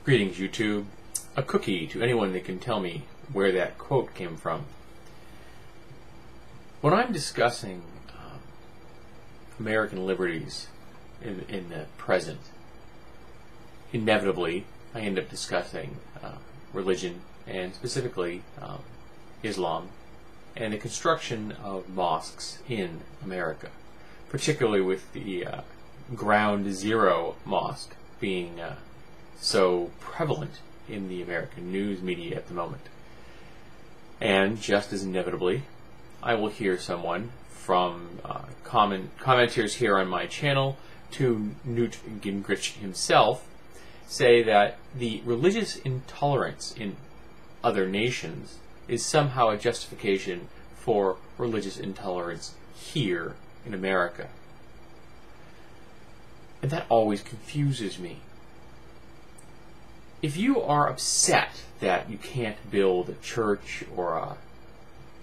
Greetings, YouTube. A cookie to anyone that can tell me where that quote came from. When I'm discussing American liberties in the present, inevitably I end up discussing religion, and specifically Islam, and the construction of mosques in America, particularly with the Ground Zero mosque being so prevalent in the American news media at the moment. And just as inevitably, I will hear someone from commenters here on my channel to Newt Gingrich himself say that the religious intolerance in other nations is somehow a justification for religious intolerance here in America. And that always confuses me. If you are upset that you can't build a church or a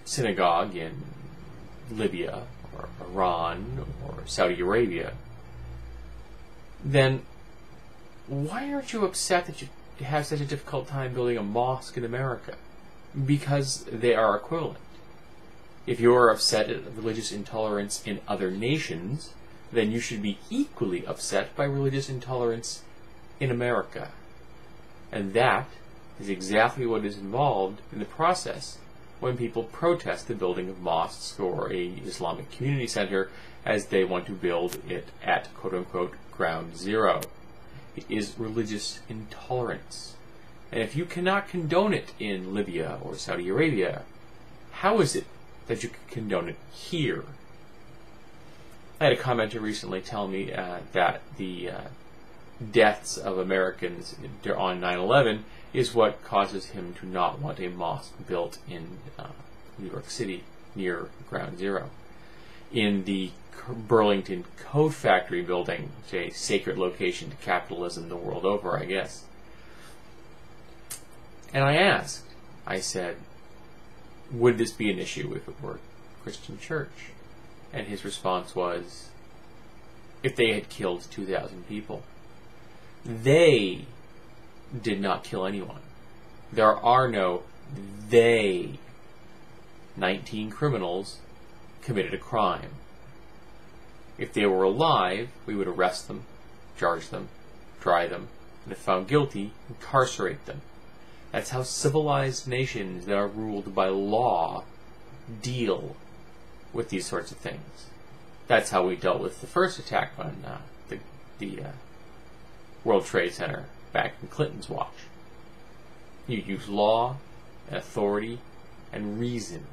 synagogue in Libya or Iran or Saudi Arabia, then why aren't you upset that you have such a difficult time building a mosque in America? Because they are equivalent. If you're upset at religious intolerance in other nations, then you should be equally upset by religious intolerance in America. And that is exactly what is involved in the process when people protest the building of mosques or a Islamic community center as they want to build it at quote-unquote ground zero. It is religious intolerance. And if you cannot condone it in Libya or Saudi Arabia, how is it that you can condone it here? I had a commenter recently tell me that the deaths of Americans on 9/11 is what causes him to not want a mosque built in New York City near Ground Zero. In the Burlington Coat Factory building, which is a sacred location to capitalism the world over, I guess. And I said, would this be an issue if it were a Christian church? And his response was, if they had killed 2,000 people. They did not kill anyone. There are no they. 19 criminals committed a crime. If they were alive, we would arrest them, charge them, try them, and if found guilty, incarcerate them. That's how civilized nations that are ruled by law deal with these sorts of things. That's how we dealt with the first attack on the World Trade Center back in Clinton's watch. You use law and authority and reason.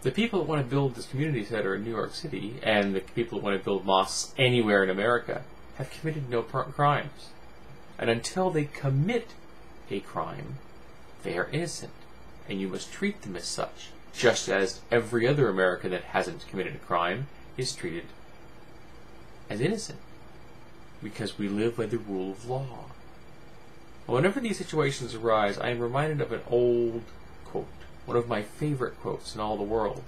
The people that want to build this community center in New York City and the people that want to build mosques anywhere in America have committed no crimes. And until they commit a crime, they are innocent. And you must treat them as such, just as every other American that hasn't committed a crime is treated as innocent, because we live by the rule of law. Whenever these situations arise, I am reminded of an old quote, one of my favorite quotes in all the world.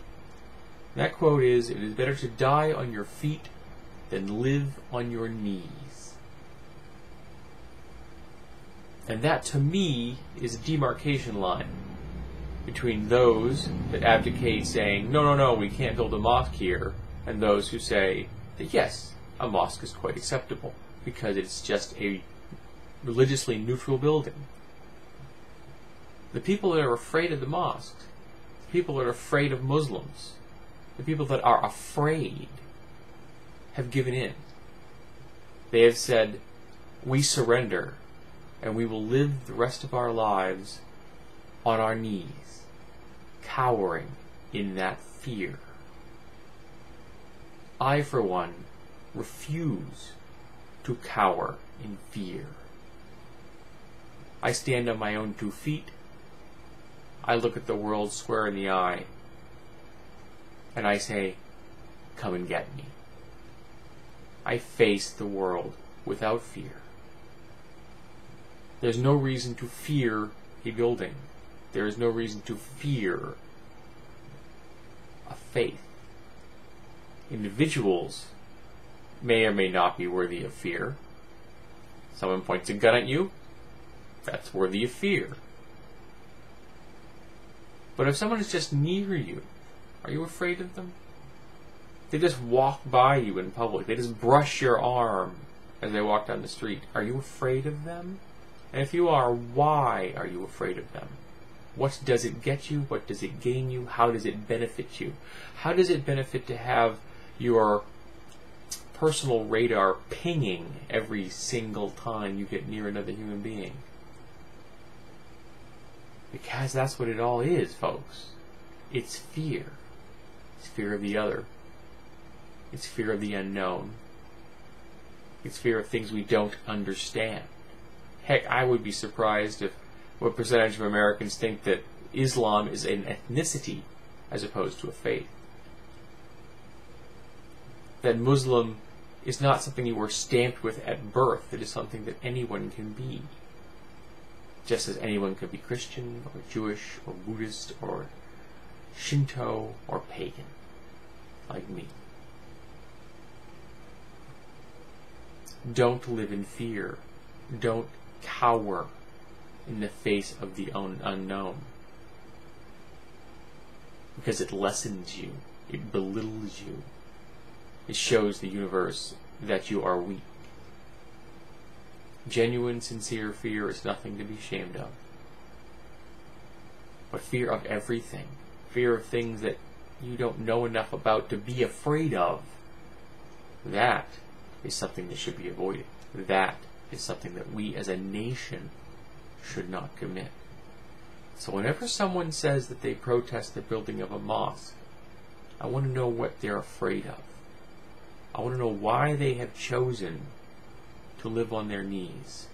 And that quote is, "It is better to die on your feet than live on your knees." And that, to me, is a demarcation line between those that advocate saying, no, we can't build a mosque here, and those who say that yes, a mosque is quite acceptable because it's just a religiously neutral building. The people that are afraid of the mosques, the people that are afraid of Muslims, the people that are afraid have given in. They have said, we surrender and we will live the rest of our lives on our knees, cowering in that fear. I, for one, refuse to cower in fear. I stand on my own 2 feet. I look at the world square in the eye, and I say, come and get me. I face the world without fear. There's no reason to fear a building. There is no reason to fear a faith. Individuals may or may not be worthy of fear. Someone points a gun at you, that's worthy of fear. But if someone is just near you, are you afraid of them? They just walk by you in public. They just brush your arm as they walk down the street. Are you afraid of them? And if you are, why are you afraid of them? What does it get you? What does it gain you? How does it benefit you? How does it benefit to have your personal radar pinging every single time you get near another human being? Because that's what it all is, folks. It's fear. It's fear of the other. It's fear of the unknown. It's fear of things we don't understand. Heck, I would be surprised if what percentage of Americans think that Islam is an ethnicity as opposed to a faith. That Muslim is not something you were stamped with at birth. It is something that anyone can be. Just as anyone can be Christian, or Jewish, or Buddhist, or Shinto, or pagan, like me. Don't live in fear. Don't cower in the face of the unknown. Because it lessens you. It belittles you. It shows the universe that you are weak. Genuine, sincere fear is nothing to be ashamed of. But fear of everything, fear of things that you don't know enough about to be afraid of, that is something that should be avoided. That is something that we as a nation should not commit. So whenever someone says that they protest the building of a mosque, I want to know what they're afraid of. I want to know why they have chosen to live on their knees.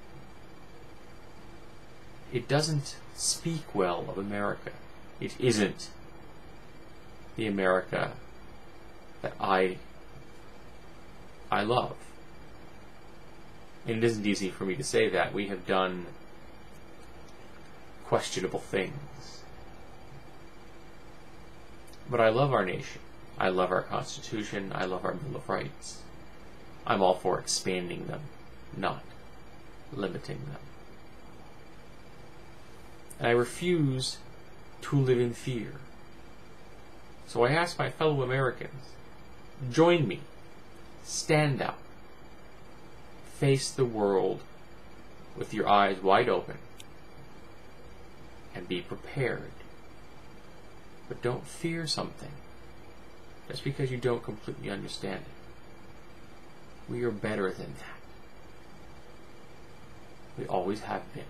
It doesn't speak well of America. It isn't the America that I love. And it isn't easy for me to say that. We have done questionable things. But I love our nation. I love our Constitution. I love our Bill of Rights. I'm all for expanding them, not limiting them. And I refuse to live in fear. So I ask my fellow Americans, join me. Stand up. Face the world with your eyes wide open. And be prepared. But don't fear something just because you don't completely understand it. We are better than that. We always have been.